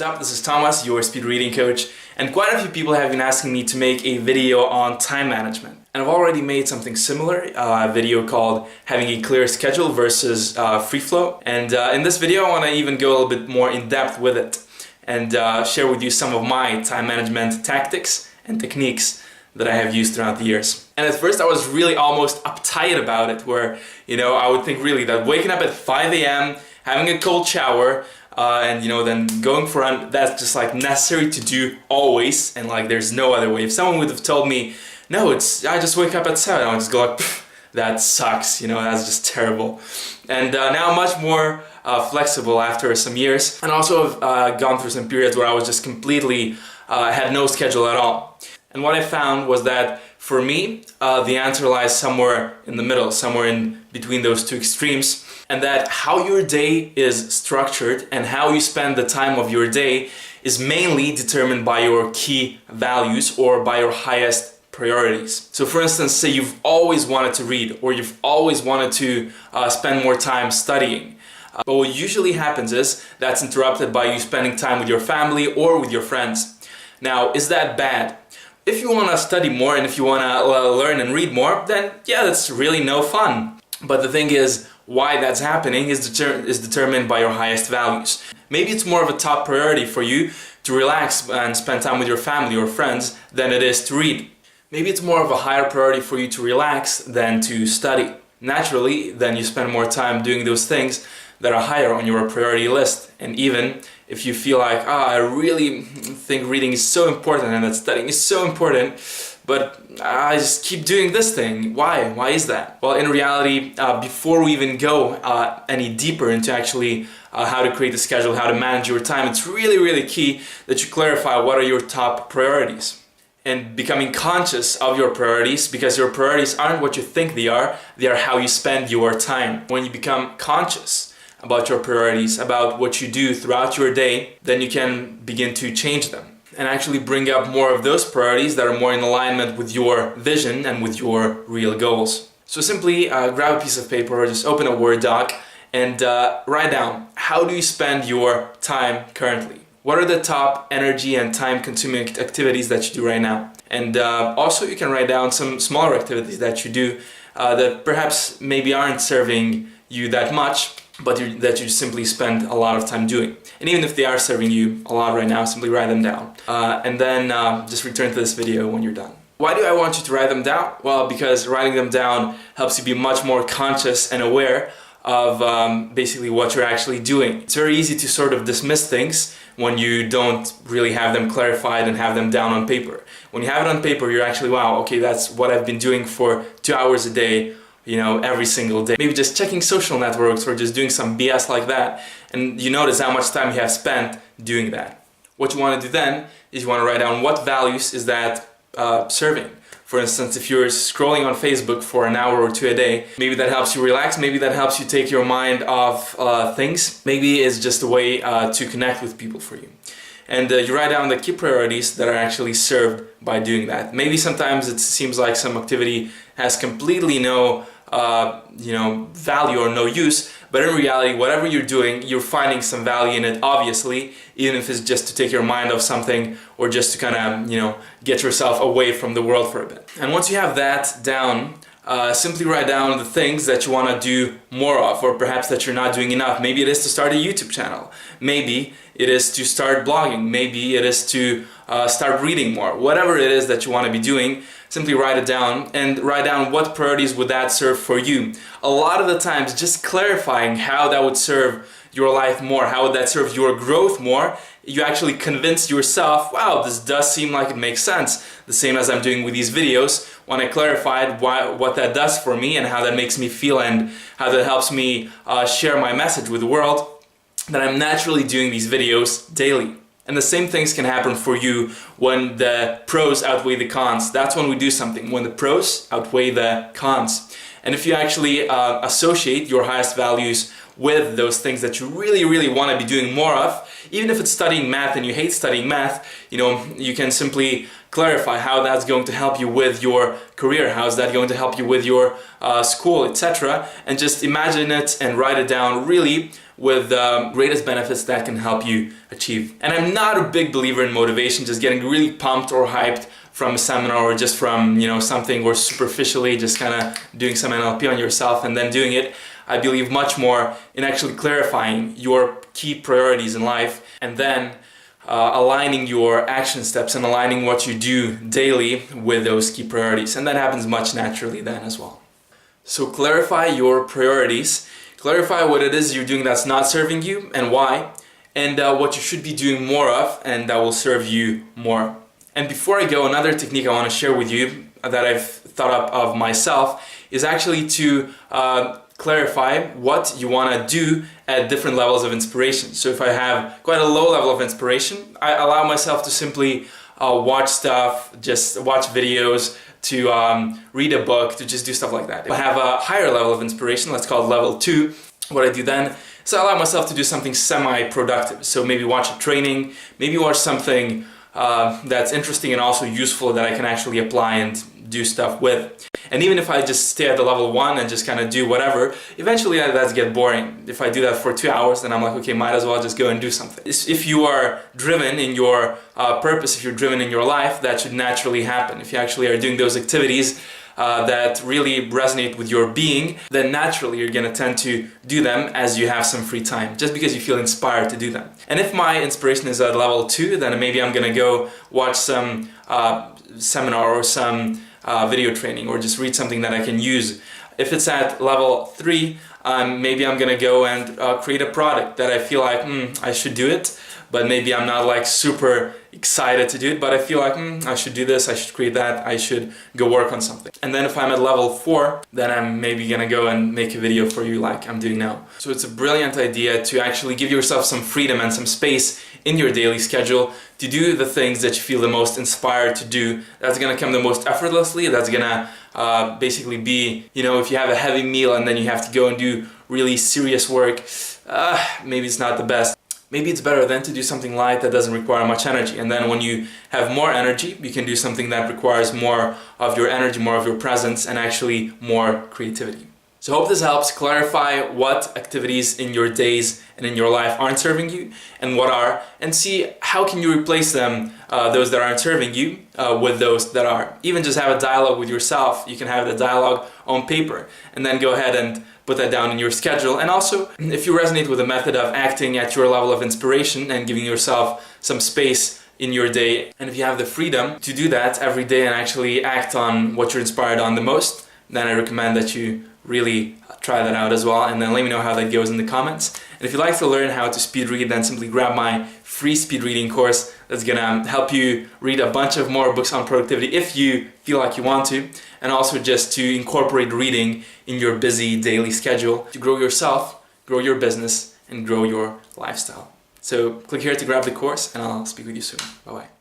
up? This is Tomas, your speed reading coach, and quite a few people have been asking me to make a video on time management. And I've already made something similar, a video called having a clear schedule versus free flow. And in this video I want to even go a little bit more in depth with it and share with you some of my time management tactics and techniques that I have used throughout the years. And at first I was really almost uptight about it, where, you know, I would think really that waking up at 5 a.m., having a cold shower, and then going for a run, that's just like necessary to do always, and like there's no other way. If someone would have told me, no, I just wake up at 7, I would just go like, that sucks, that's just terrible. And now I'm much more flexible after some years, and also have gone through some periods where I was just completely had no schedule at all. And what I found was that for me, the answer lies somewhere in the middle, somewhere in between those two extremes, and that how your day is structured and how you spend the time of your day is mainly determined by your key values or by your highest priorities. So for instance, say you've always wanted to read, or you've always wanted to spend more time studying. But what usually happens is that's interrupted by you spending time with your family or with your friends. Now, is that bad? If you want to study more and if you want to learn and read more, then yeah, that's really no fun. But the thing is, why that's happening is determined by your highest values. Maybe it's more of a top priority for you to relax and spend time with your family or friends than it is to read. Maybe it's more of a higher priority for you to relax than to study. Naturally, then you spend more time doing those things that are higher on your priority list. And even if you feel like, I really think reading is so important and that studying is so important, but I just keep doing this thing. Why? Why is that? Well, in reality, before we even go any deeper into actually how to create a schedule, how to manage your time, it's really, really key that you clarify what are your top priorities. And becoming conscious of your priorities, because your priorities aren't what you think they are how you spend your time. When you become conscious about your priorities, about what you do throughout your day, then you can begin to change them and actually bring up more of those priorities that are more in alignment with your vision and with your real goals. So simply grab a piece of paper or just open a Word doc and write down, how do you spend your time currently? What are the top energy and time-consuming activities that you do right now? And also you can write down some smaller activities that you do that perhaps maybe aren't serving you that much, but that you simply spend a lot of time doing. And even if they are serving you a lot right now, simply write them down. And then just return to this video when you're done. Why do I want you to write them down? Well, because writing them down helps you be much more conscious and aware of basically what you're actually doing. It's very easy to sort of dismiss things when you don't really have them clarified and have them down on paper. When you have it on paper, you're actually, wow, okay, that's what I've been doing for 2 hours a day, every single day. Maybe just checking social networks or just doing some BS like that, and you notice how much time you have spent doing that. What you want to do then is you want to write down what values is that serving. For instance, if you're scrolling on Facebook for an hour or 2 a day, maybe that helps you relax, maybe that helps you take your mind off things, maybe it's just a way to connect with people for you. And you write down the key priorities that are actually served by doing that. Maybe sometimes it seems like some activity has completely no value or no use, but in reality, whatever you're doing, you're finding some value in it, obviously, even if it's just to take your mind off something or just to kind of, get yourself away from the world for a bit. And once you have that down, simply write down the things that you want to do more of, or perhaps that you're not doing enough. Maybe it is to start a YouTube channel. Maybe it is to start blogging. Maybe it is to start reading more. Whatever it is that you want to be doing, simply write it down and write down what priorities would that serve for you. A lot of the times, just clarifying how that would serve your life more, how would that serve your growth more, you actually convince yourself, wow, this does seem like it makes sense. The same as I'm doing with these videos, when I clarified what that does for me and how that makes me feel and how that helps me share my message with the world, then I'm naturally doing these videos daily. And the same things can happen for you when the pros outweigh the cons. That's when we do something, when the pros outweigh the cons. And if you actually associate your highest values with those things that you really, really want to be doing more of, even if it's studying math and you hate studying math, you can simply clarify how that's going to help you with your career, how is that going to help you with your school, etc. And just imagine it and write it down really with the greatest benefits that can help you achieve. And I'm not a big believer in motivation, just getting really pumped or hyped from a seminar or just from something, or superficially just kind of doing some NLP on yourself and then doing it. I believe much more in actually clarifying your key priorities in life and then aligning your action steps and aligning what you do daily with those key priorities. And that happens much naturally then as well. So clarify your priorities. Clarify what it is you're doing that's not serving you and why, and what you should be doing more of and that will serve you more. And before I go, another technique I want to share with you that I've thought up of myself is actually to clarify what you want to do at different levels of inspiration. So if I have quite a low level of inspiration, I allow myself to simply watch stuff, just watch videos, to read a book, to just do stuff like that. If I have a higher level of inspiration, let's call it level 2, what I do then is I allow myself to do something semi-productive. So maybe watch a training, maybe watch something that's interesting and also useful that I can actually apply and do stuff with. And even if I just stay at the level 1 and just kind of do whatever, eventually that does get boring. If I do that for 2 hours, then I'm like, okay, might as well just go and do something. If you are driven in your purpose, if you're driven in your life, that should naturally happen. If you actually are doing those activities that really resonate with your being, then naturally you're going to tend to do them as you have some free time, just because you feel inspired to do them. And if my inspiration is at level 2, then maybe I'm going to go watch some seminar or some video training, or just read something that I can use. If it's at level 3, maybe I'm going to go and create a product that I feel like I should do it, but maybe I'm not like super excited to do it, but I feel like I should do this, I should create that, I should go work on something. And then if I'm at level 4, then I'm maybe gonna go and make a video for you like I'm doing now. So it's a brilliant idea to actually give yourself some freedom and some space in your daily schedule to do the things that you feel the most inspired to do. That's gonna come the most effortlessly. That's gonna basically be, if you have a heavy meal and then you have to go and do really serious work, maybe it's not the best. Maybe it's better then to do something light that doesn't require much energy. And then when you have more energy, you can do something that requires more of your energy, more of your presence, and actually more creativity. So I hope this helps clarify what activities in your days and in your life aren't serving you and what are, and see how can you replace them, those that aren't serving you, with those that are. Even just have a dialogue with yourself. You can have the dialogue on paper and then go ahead and put that down in your schedule. And also, if you resonate with the method of acting at your level of inspiration and giving yourself some space in your day, and if you have the freedom to do that every day and actually act on what you're inspired on the most, then I recommend that you really try that out as well, and then let me know how that goes in the comments. And if you'd like to learn how to speed read, then simply grab my free speed reading course that's gonna help you read a bunch of more books on productivity if you feel like you want to, and also just to incorporate reading in your busy daily schedule to grow yourself, grow your business, and grow your lifestyle. So click here to grab the course, and I'll speak with you soon. Bye-bye.